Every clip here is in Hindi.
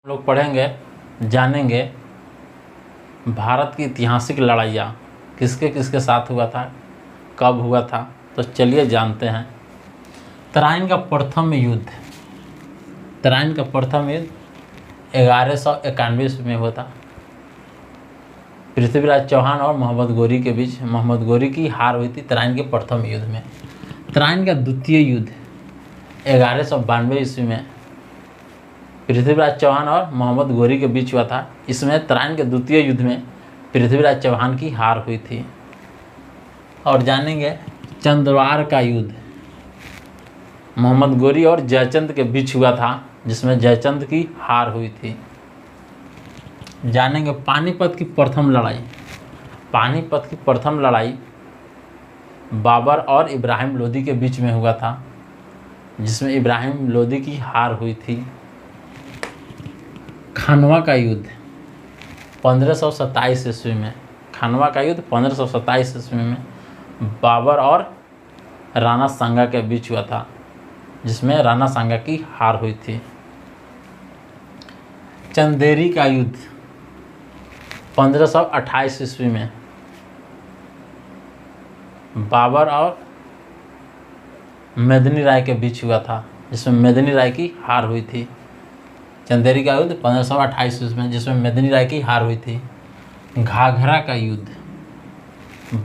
हम लोग पढ़ेंगे, जानेंगे भारत की ऐतिहासिक लड़ाइयाँ किसके किसके साथ हुआ था, कब हुआ था। तो चलिए जानते हैं। तराइन का प्रथम युद्ध 1191 ईस्वी में हुआ था। पृथ्वीराज चौहान और मोहम्मद गोरी के बीच मोहम्मद गोरी की हार हुई थी तराइन के प्रथम युद्ध में। तराइन का द्वितीय युद्ध 1192 ईस्वी में पृथ्वीराज चौहान और मोहम्मद गोरी के बीच हुआ था। इसमें तराइन के द्वितीय युद्ध में पृथ्वीराज चौहान की हार हुई थी। और जानेंगे चंद्रवार का युद्ध मोहम्मद गोरी और जयचंद के बीच हुआ था, जिसमें जयचंद की हार हुई थी। जानेंगे पानीपत की प्रथम लड़ाई बाबर और इब्राहिम लोदी के बीच में हुआ था, जिसमें इब्राहिम लोदी की हार हुई थी। खानवा का युद्ध 1527 ईस्वी में बाबर और राणा सांगा के बीच हुआ था, जिसमें राणा सांगा की हार हुई थी। चंदेरी का युद्ध 1528 ईस्वी में बाबर और मेदिनी राय के बीच हुआ था, जिसमें मेदिनी राय की हार हुई थी। चंदेरी का युद्ध 1528 ईस्वी में, जिसमें मेदिनी राय की हार हुई थी। घाघरा का युद्ध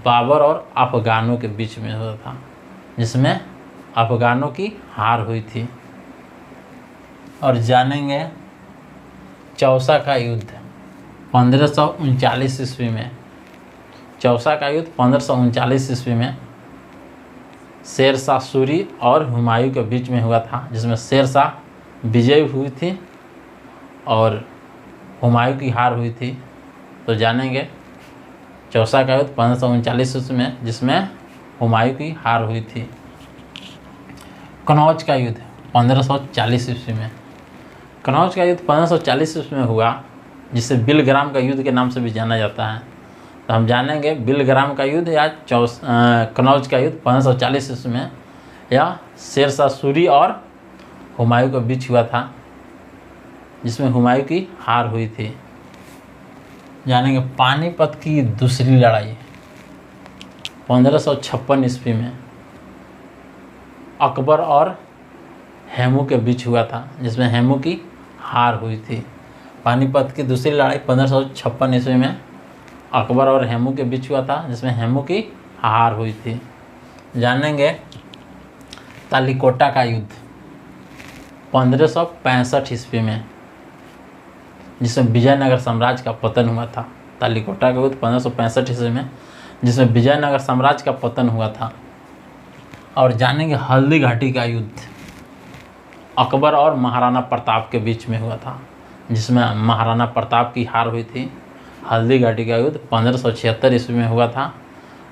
बाबर और अफगानों के बीच में हुआ था, जिसमें अफगानों की हार हुई थी। और जानेंगे चौसा का युद्ध 1539 ईस्वी में शेरशाह सूरी और हुमायूं के बीच में हुआ था, जिसमें शेरशाह विजयी हुई थी और हुमायूं की हार हुई थी। तो जानेंगे चौसा का युद्ध 1539 ईस्वी में, जिसमें हुमायूं की हार हुई थी। कनौज का युद्ध 1540 ईस्वी में हुआ, जिसे बिलग्राम का युद्ध के नाम से भी जाना जाता है। तो हम जानेंगे बिलग्राम का युद्ध या कनौज का युद्ध 1540 ईस्वी में या शेरशाह सूरी और हुमायूं के बीच हुआ था, जिसमें हुमायूं की हार हुई थी। जानेंगे पानीपत की दूसरी लड़ाई 1556 ईस्वी में अकबर और हेमू के बीच हुआ था, जिसमें हेमू की हार हुई थी। पानीपत की दूसरी लड़ाई 1556 ईस्वी में अकबर और हेमू के बीच हुआ था, जिसमें हेमू की हार हुई थी। जानेंगे तालीकोटा का युद्ध 1565 ईस्वी में, जिसमें विजयनगर साम्राज्य का पतन हुआ था। तालीकोटा का युद्ध 1565 ईस्वी में, जिसमें विजयनगर साम्राज्य का पतन हुआ था। और जानेंगे हल्दी घाटी का युद्ध अकबर और महाराणा प्रताप के बीच में हुआ था, जिसमें महाराणा प्रताप की हार हुई थी। हल्दी घाटी का युद्ध 1576 ईस्वी में हुआ था,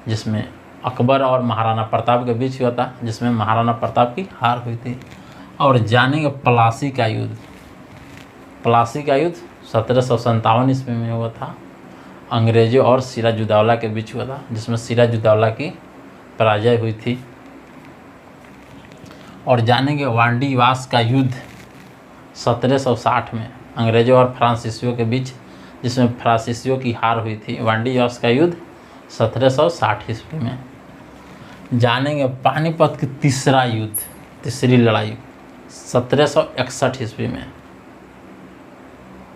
जिसमें अकबर और महाराणा प्रताप के बीच हुआ था, जिसमें महाराणा प्रताप की हार हुई थी। और जानेंगे प्लासी का युद्ध 1757 ईस्वी में हुआ था। अंग्रेजों और सिराजुद्दौला के बीच हुआ था, जिसमें सिराजुद्दौला की पराजय हुई थी। और जानेंगे वांडीवास का युद्ध 1760 में अंग्रेजों और फ्रांसीसियों के बीच, जिसमें फ्रांसीसियों की हार हुई थी। वांडीवास का युद्ध 1760 ईस्वी में। जानेंगे पानीपत की तीसरी लड़ाई 1761 ईस्वी में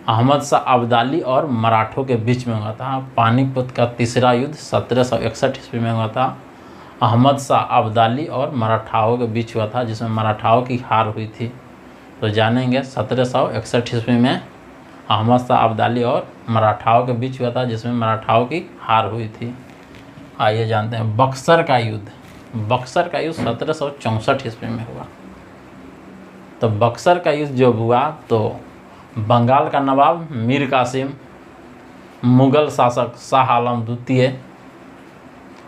अहमद शाह अब्दाली और मराठों के बीच में हुआ था। पानीपत का तीसरा युद्ध 1761 ईस्वी में हुआ था। अहमद शाह अब्दाली और मराठाओं के बीच हुआ था, जिसमें मराठाओं की हार हुई थी। तो जानेंगे 1761 ईस्वी में अहमद शाह अब्दाली और मराठाओं के बीच हुआ था, जिसमें मराठाओं की हार हुई थी। आइए जानते हैं बक्सर का युद्ध 1764 ईस्वी में हुआ। तो बक्सर का युद्ध जो हुआ, तो बंगाल का नवाब मीर कासिम, मुगल शासक शाह आलम द्वितीय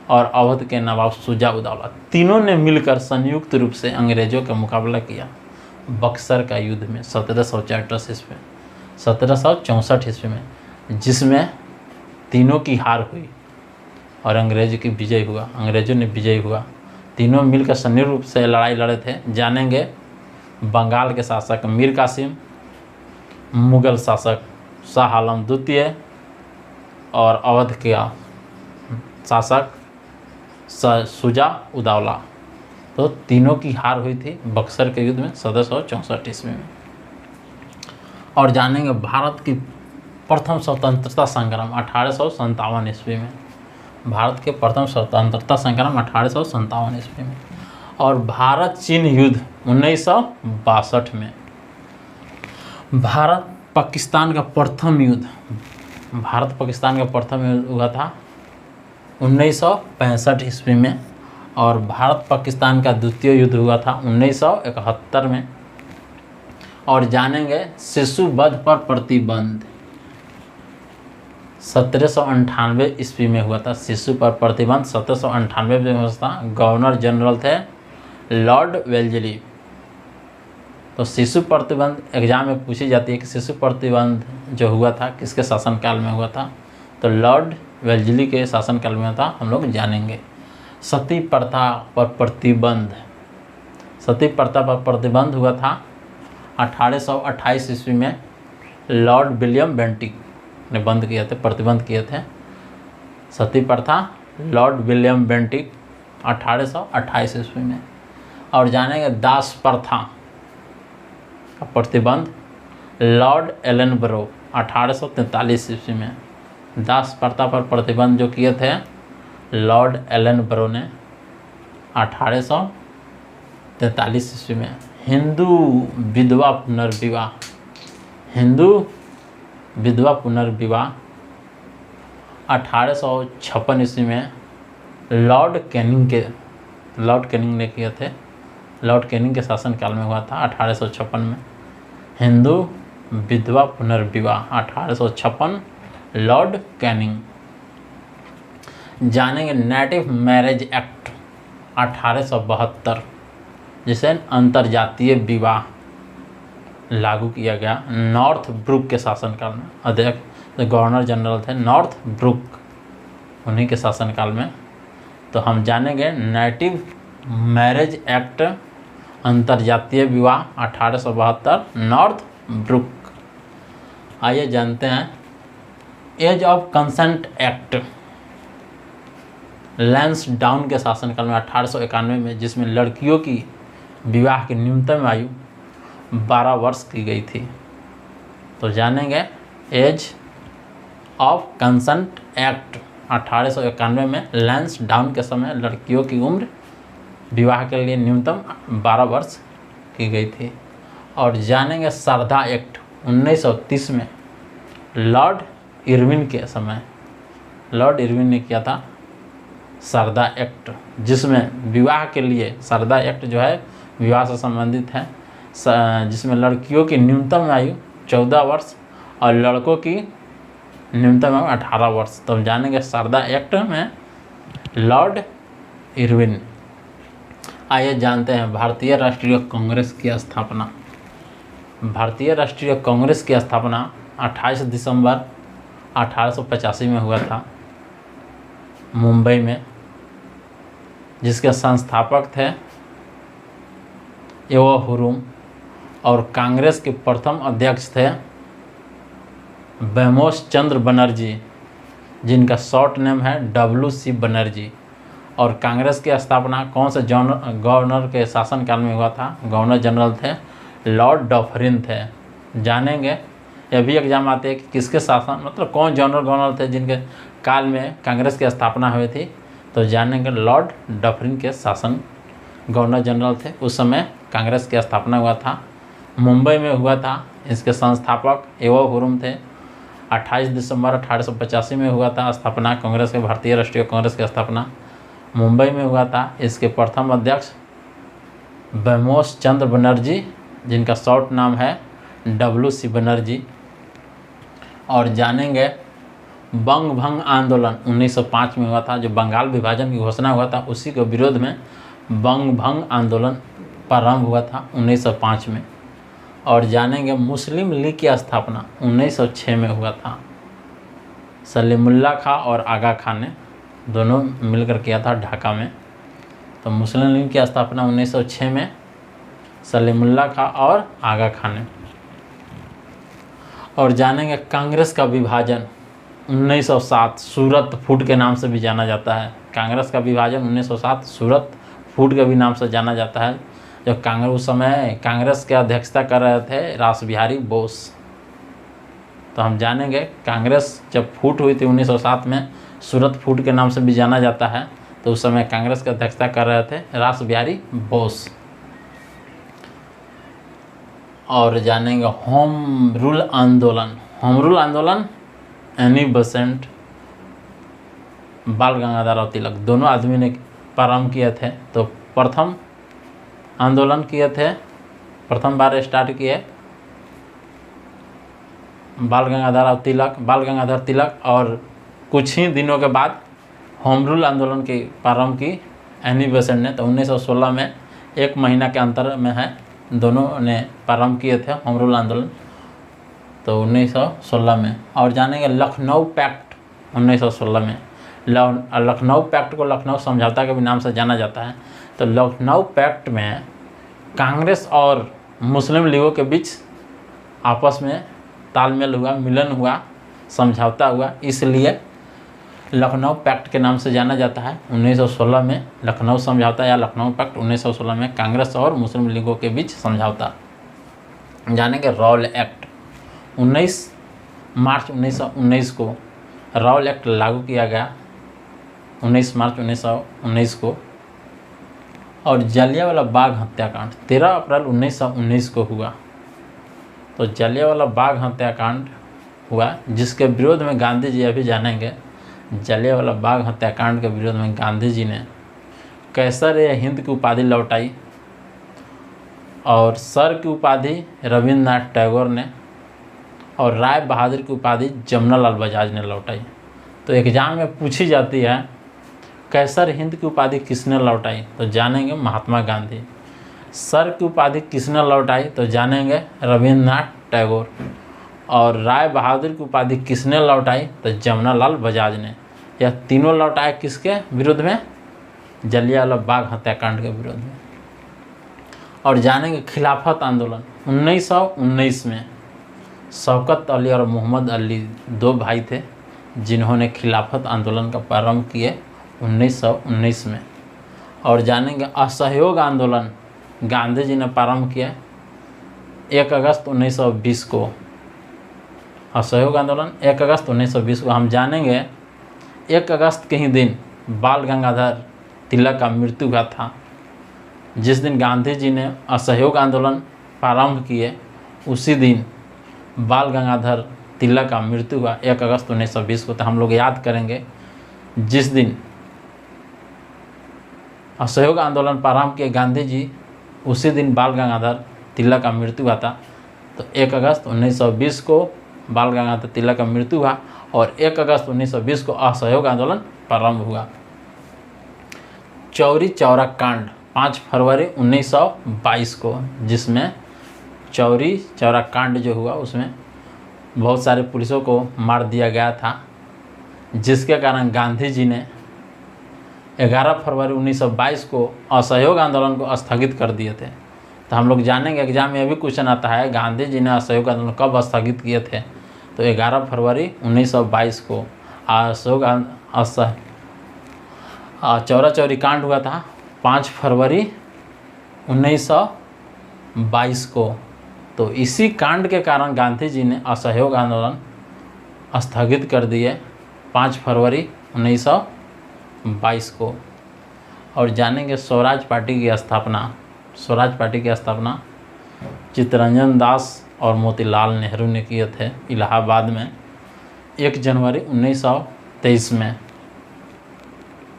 और अवध के नवाब शुजा-उद-दौला, तीनों ने मिलकर संयुक्त रूप से अंग्रेजों का मुकाबला किया बक्सर का युद्ध में 1764 ईस्वी में, जिसमें तीनों की हार हुई और अंग्रेजों ने विजयी हुआ। तीनों मिलकर संयुक्त रूप से लड़ाई लड़े थे। जानेंगे बंगाल के शासक मीर कासिम, मुगल शासक शाह आलम द्वितीय और अवध के शासक शुजा उदौला। तो तीनों की हार हुई थी बक्सर के युद्ध में 1764 ईस्वी में। और जानेंगे भारत की प्रथम स्वतंत्रता संग्राम 1857 ईस्वी में। भारत के प्रथम स्वतंत्रता संग्राम 1857 ईस्वी में। और भारत चीन युद्ध 1962 में। भारत पाकिस्तान का प्रथम युद्ध हुआ था 1965 ईस्वी में। और भारत पाकिस्तान का द्वितीय युद्ध हुआ था 1971 में। और जानेंगे शिशु वध पर प्रतिबंध 1798 ईस्वी में हुआ था। शिशु पर प्रतिबंध 1798 में हुआ था। गवर्नर जनरल थे लॉर्ड वेल्जली। तो शिशु प्रतिबंध एग्जाम में पूछी जाती है कि शिशु प्रतिबंध जो हुआ था किसके शासनकाल में हुआ था, तो लॉर्ड वेल्जली के शासनकाल में था, हम लोग जानेंगे। सती प्रथा पर प्रतिबंध हुआ था 1828 ईस्वी में। लॉर्ड विलियम बेंटिक ने प्रतिबंध किए थे सती प्रथा, लॉर्ड विलियम बेंटिक 1828 ईस्वी में। और जानेंगे दास प्रथा का प्रतिबंध लॉर्ड एलनबरो 1843 ईस्वी में। दास प्रथा पर प्रतिबंध जो किए थे लॉर्ड एलनबरो ने 1843 ईस्वी में। हिंदू विधवा पुनर्विवाह 1856 ईस्वी में लॉर्ड कैनिंग ने किए थे। लॉर्ड कैनिंग के शासनकाल में हुआ था 1856 में। हिंदू विधवा पुनर्विवाह 1856 लॉर्ड कैनिंग। जानेंगे नेटिव मैरिज एक्ट 1872 जिसे अंतर्जातीय विवाह लागू किया गया नॉर्थ ब्रुक के शासनकाल में। अध्यक्ष गवर्नर जनरल थे नॉर्थ ब्रुक, उन्हीं के शासनकाल में। तो हम जानेंगे नेटिव मैरिज एक्ट अंतर्जातीय विवाह 1872 नॉर्थ ब्रुक। आइए जानते हैं age of consent act Lansdowne के शासनकाल में 1891 में, जिसमें लड़कियों की विवाह की न्यूनतम आयु 12 वर्ष की गई थी। तो जानेंगे एज ऑफ कंसेंट एक्ट 1891 में लैंसडाउन के समय लड़कियों की उम्र विवाह के लिए न्यूनतम 12 वर्ष की गई थी। और जानेंगे सरदा एक्ट 1930 में लॉर्ड इरविन के समय लॉर्ड इरविन ने किया था सरदा एक्ट, जिसमें विवाह के लिए सरदा एक्ट जो है विवाह से संबंधित है, जिसमें लड़कियों की न्यूनतम आयु 14 वर्ष और लड़कों की न्यूनतम आयु 18 वर्ष। तो हम जानेंगे सरदा एक्ट में लॉर्ड इरविन। आइए जानते हैं भारतीय राष्ट्रीय कांग्रेस की स्थापना। भारतीय राष्ट्रीय कांग्रेस की स्थापना 28 दिसंबर 1885 में हुआ था मुंबई में, जिसके संस्थापक थे एवो हुरुम। और कांग्रेस के प्रथम अध्यक्ष थे बैमोस चंद्र बनर्जी, जिनका शॉर्ट नेम है WC बनर्जी। और कांग्रेस की स्थापना कौन से गवर्नर के शासनकाल में हुआ था? गवर्नर जनरल थे लॉर्ड डफरिन थे। जानेंगे, यह भी एग्जाम आते हैं कि किसके शासन मतलब कौन गवर्नर थे जिनके काल में कांग्रेस की स्थापना हुई थी। तो जानेंगे लॉर्ड डफरिन के शासन गवर्नर जनरल थे। उस समय कांग्रेस की स्थापना हुआ था, मुंबई में हुआ था। इसके संस्थापक एवो हुरुम थे। 28 दिसंबर 1885 में हुआ था स्थापना कांग्रेस के, भारतीय राष्ट्रीय कांग्रेस की स्थापना मुंबई में हुआ था। इसके प्रथम अध्यक्ष बैमोस चंद्र बनर्जी, जिनका शॉर्ट नाम है WC बनर्जी। और जानेंगे बंग भंग आंदोलन 1905 में हुआ था, जो बंगाल विभाजन की घोषणा हुआ था उसी के विरोध में बंग भंग आंदोलन प्रारंभ हुआ था 1905 में। और जानेंगे मुस्लिम लीग की स्थापना 1906 में हुआ था। सलीमुल्लाह खां और आगा खान ने दोनों मिलकर किया था ढाका में। तो मुस्लिम लीग की स्थापना 1906 में सलीमुल्लाह खां और आगा खान ने। और जानेंगे कांग्रेस का विभाजन 1907 सूरत फूट के नाम से भी जाना जाता है। कांग्रेस का विभाजन 1907 सूरत फूट के भी नाम से जाना जाता है। जब कांग्रेस उस समय कांग्रेस की अध्यक्षता कर रहे थे रास बिहारी बोस। तो हम जानेंगे कांग्रेस जब फूट हुई थी 1907 में, सूरत फूट के नाम से भी जाना जाता है। तो उस समय कांग्रेस की अध्यक्षता कर रहे थे रास बिहारी बोस। और जानेंगे होम रूल आंदोलन। होम रूल आंदोलन एनी बेसेंट, बाल गंगाधर और तिलक दोनों आदमी ने प्रारंभ किए थे। तो प्रथम आंदोलन किए थे, प्रथम बार स्टार्ट किए बाल गंगाधर तिलक और कुछ ही दिनों के बाद होम रूल आंदोलन की प्रारंभ की एनी बेसेंट ने। तो 1916 में 1 महीना के अंतर में है, दोनों ने प्रारंभ किए थे होम रूल आंदोलन तो 1916 में। और जानेंगे लखनऊ पैक्ट 1916 में। लखनऊ पैक्ट को लखनऊ समझौता के भी नाम से जाना जाता है। तो लखनऊ पैक्ट में कांग्रेस और मुस्लिम लीगों के बीच आपस में तालमेल हुआ, मिलन हुआ, समझौता हुआ, इसलिए लखनऊ पैक्ट के नाम से जाना जाता है। 1916 में लखनऊ समझौता या लखनऊ पैक्ट, 1916 में कांग्रेस और मुस्लिम लीगों के बीच समझौता। जानेंगे रॉल एक्ट 19 मार्च 1919 को रॉल एक्ट लागू किया गया 19 मार्च 1919 को। और जलियांवाला बाग हत्याकांड 13 अप्रैल 1919 को हुआ। तो जलियांवाला बाग हत्याकांड हुआ जिसके विरोध में गांधी जी, अभी जानेंगे जलियांवाला बाग हत्याकांड के विरोध में गांधी जी ने कैसर-ए-हिंद की उपाधि लौटाई और सर की उपाधि रविंद्रनाथ टैगोर ने और राय बहादुर की उपाधि जमनालाल बजाज ने लौटाई। तो एग्जाम में पूछी जाती है कैसर-हिंद की उपाधि किसने लौटाई, तो जानेंगे महात्मा गांधी। सर की उपाधि किसने लौटाई, तो जानेंगे रविंद्रनाथ टैगोर। और राय बहादुर की उपाधि किसने लौटाई, तो जमनालाल बजाज ने। यह तीनों लौटाए किसके विरुद्ध में, जलियांवाला बाग हत्याकांड के विरोध में। और जानेंगे खिलाफत आंदोलन 1919 में शौकत अली और मोहम्मद अली 2 भाई थे जिन्होंने खिलाफत आंदोलन का प्रारंभ किए 1919 में। और जानेंगे असहयोग आंदोलन गांधी जी ने प्रारंभ किया 1 अगस्त 1920 को। असहयोग आंदोलन 1 अगस्त 1920 को। हम जानेंगे 1 अगस्त के ही दिन बाल गंगाधर तिलक का मृत्यु हुआ था। जिस दिन गांधी जी ने असहयोग आंदोलन प्रारंभ किए उसी दिन बाल गंगाधर तिलक का मृत्यु हुआ 1 अगस्त 1920 को। तो हम लोग याद करेंगे जिस दिन असहयोग आंदोलन प्रारंभ किए गांधी जी, उसी दिन बाल गंगाधर तिलक का मृत्यु हुआ था। तो 1 अगस्त 1920 को बाल गंगाधर तिलक का मृत्यु हुआ और 1 अगस्त 1920 को असहयोग आंदोलन प्रारंभ हुआ। चौरी चौरा कांड 5 फरवरी 1922 को, जिसमें चौरी चौरा कांड जो हुआ उसमें बहुत सारे पुलिसों को मार दिया गया था, जिसके कारण गांधी जी ने 11 फरवरी 1922 को असहयोग आंदोलन को स्थगित कर दिए थे। तो हम लोग जानेंगे, एग्जाम में भी क्वेश्चन आता है गांधी जी ने असहयोग आंदोलन कब स्थगित किए थे, तो 11 फरवरी 1922 को असहयोग चौरा चौरी कांड हुआ था 5 फरवरी 1922 को। तो इसी कांड के कारण गांधी जी ने असहयोग आंदोलन स्थगित कर दिए 5 फरवरी 1922 को। और जानेंगे स्वराज पार्टी की स्थापना। स्वराज पार्टी की स्थापना चित्तरंजन दास और मोतीलाल नेहरू ने किए थे इलाहाबाद में 1 जनवरी 1923 में।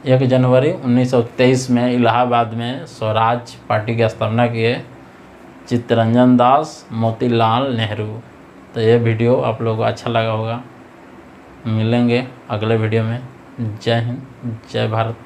1 जनवरी 1923 में इलाहाबाद में स्वराज पार्टी की स्थापना किए चित्तरंजन दास, मोतीलाल नेहरू। तो ये वीडियो आप लोगों को अच्छा लगा होगा। मिलेंगे अगले वीडियो में। जय हिंद, जय भारत।